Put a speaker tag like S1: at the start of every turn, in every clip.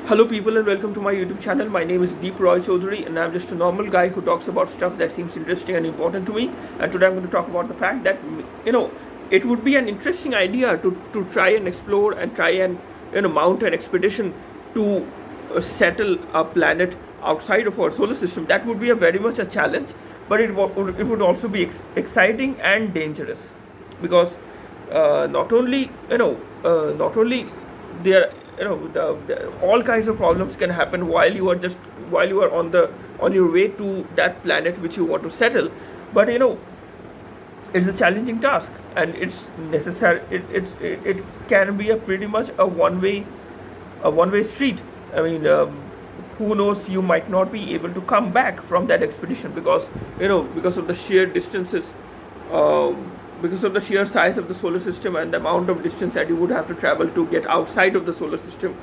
S1: Hello, people, and welcome to my YouTube channel. My name is Deep Roy Chaudhary, and I'm just a normal guy who talks about stuff that seems interesting and important to me. And today I'm going to talk about the fact that it would be an interesting idea to try and explore and try and mount an expedition to settle a planet outside of our solar system. That would be a very much a challenge, but it would also be exciting and dangerous because not only there all kinds of problems can happen while you are on your way to that planet which you want to settle, but it's a challenging task and it's necessary. It can be a pretty much a one way street. I mean, who knows, you might not be able to come back from that expedition because of the sheer distances, because of the sheer size of the solar system and the amount of distance that you would have to travel to get outside of the solar system.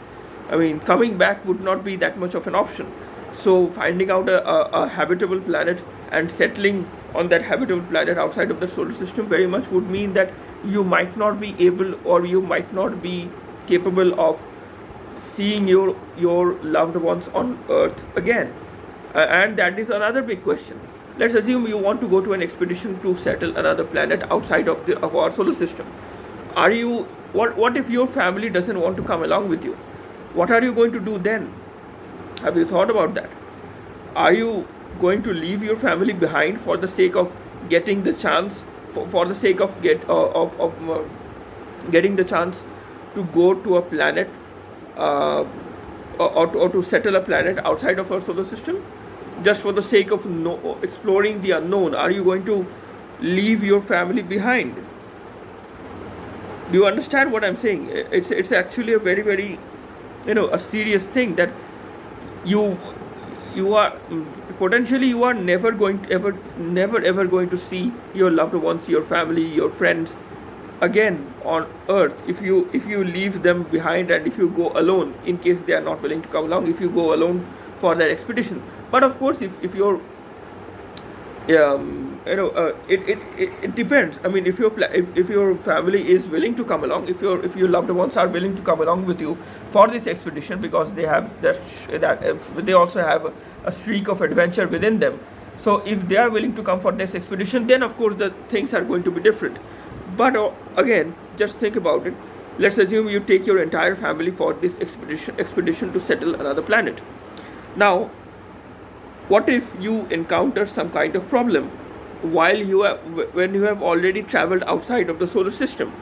S1: I mean, coming back would not be that much of an option. So finding out a habitable planet and settling on that habitable planet outside of the solar system very much would mean that you might not be able, or you might not be capable of seeing your loved ones on Earth again. And that is another big question. Let's assume you want to go to an expedition to settle another planet outside of our solar system. Are you what if your family doesn't want to come along with you? What are you going to do then? Have you thought about that? Are you going to leave your family behind for the sake of getting the chance, for the sake of getting the chance to go to a planet, or to settle a planet outside of our solar system, just for the sake of exploring the unknown? Are you going to leave your family behind? Do you understand what I'm saying? It's actually a very, very a serious thing that you you are potentially you are never ever going to see your loved ones, your family, your friends again on Earth if you leave them behind, and if you go alone, in case they are not willing to come along, if you go alone for that expedition. But of course, if you're it depends. I mean, if your family is willing to come along, if your loved ones are willing to come along with you for this expedition, because they have they also have a streak of adventure within them. So if they are willing to come for this expedition, then of course the things are going to be different. But again, just think about it. Let's assume you take your entire family for this expedition to settle another planet. Now, what if you encounter some kind of problem while when you have already traveled outside of the solar system?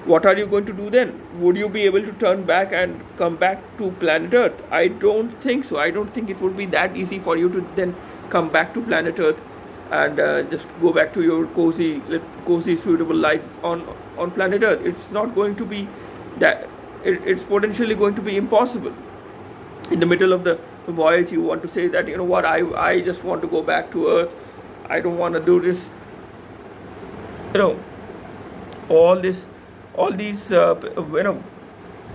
S1: What are you going to do then? Would you be able to turn back and come back to planet Earth? I don't think so. I don't think it would be that easy for you to then come back to planet Earth and just go back to your cozy, suitable life on planet Earth. It's not going to be that. It's potentially going to be impossible. In the middle of the voyage, you want to say that, what, I just want to go back to Earth. I don't want to do this. You know, all these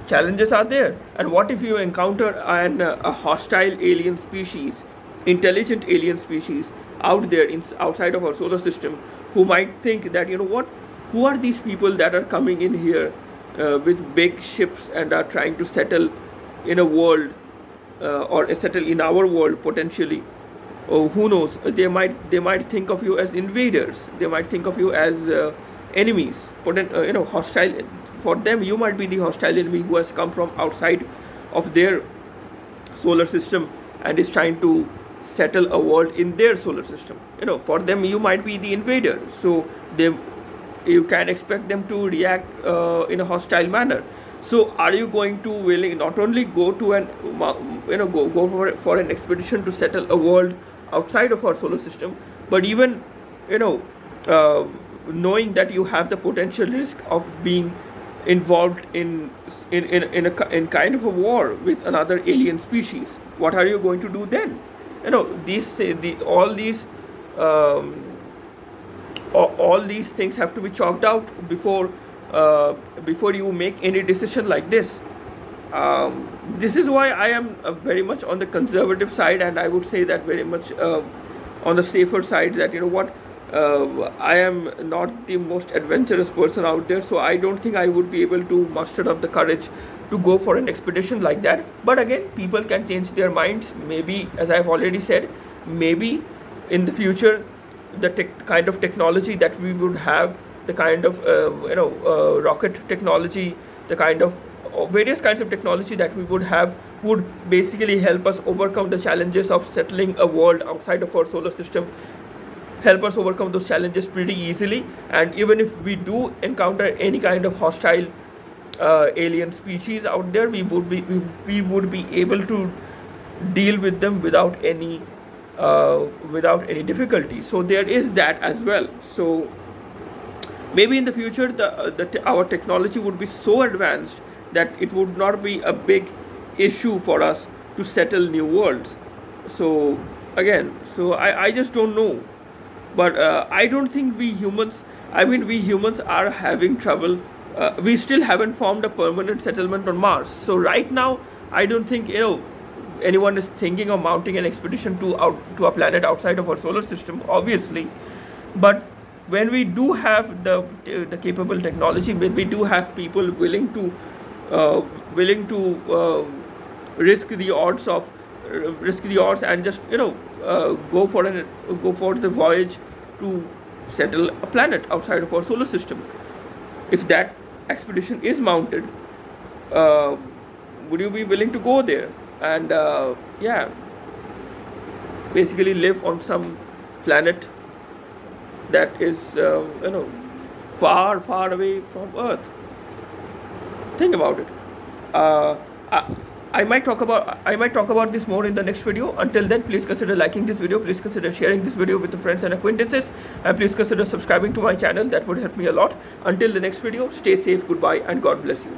S1: challenges are there. And what if you encounter a hostile alien species, intelligent alien species out there outside of our solar system, who might think that, who are these people that are coming in here with big ships and are trying to settle in a world, or settle in our world potentially? Or who knows, they might think of you as invaders. They might think of you as enemies, hostile. For them, you might be the hostile enemy who has come from outside of their solar system and is trying to settle a world in their solar system. For them, you might be the invader. So you can expect them to react in a hostile manner. So are you going to willing not only go to an go for an expedition to settle a world outside of our solar system, but even knowing that you have the potential risk of being involved in kind of a war with another alien species? What are you going to do then? Um, all these things have to be chalked out before you make any decision like this. This is why I am very much on the conservative side, and I would say that very much on the safer side, that I am not the most adventurous person out there, so I don't think I would be able to muster up the courage to go for an expedition like that. But again, people can change their minds. Maybe, as I've already said, maybe in the future, the kind of technology that we would have, the kind of rocket technology, the kind of various kinds of technology that we would have would basically help us overcome the challenges of settling a world outside of our solar system, help us overcome those challenges pretty easily. And even if we do encounter any kind of hostile alien species out there, we would be able to deal with them without any difficulty. So there is that as well. So maybe in the future, our technology would be so advanced that it would not be a big issue for us to settle new worlds. So again, I just don't know. But I don't think we humans, we humans are having trouble. We still haven't formed a permanent settlement on Mars. So right now, I don't think anyone is thinking of mounting an expedition to a planet outside of our solar system, obviously. But when we do have the capable technology, when we do have people willing to risk the odds and just go for the voyage to settle a planet outside of our solar system. If that expedition is mounted, would you be willing to go there and basically live on some planet that is far away from Earth? Think about it. I might talk about this more in the next video. Until then, please consider liking this video, please consider sharing this video with the friends and acquaintances, and please consider subscribing to my channel. That would help me a lot. Until the next video, stay safe, goodbye, and God bless you.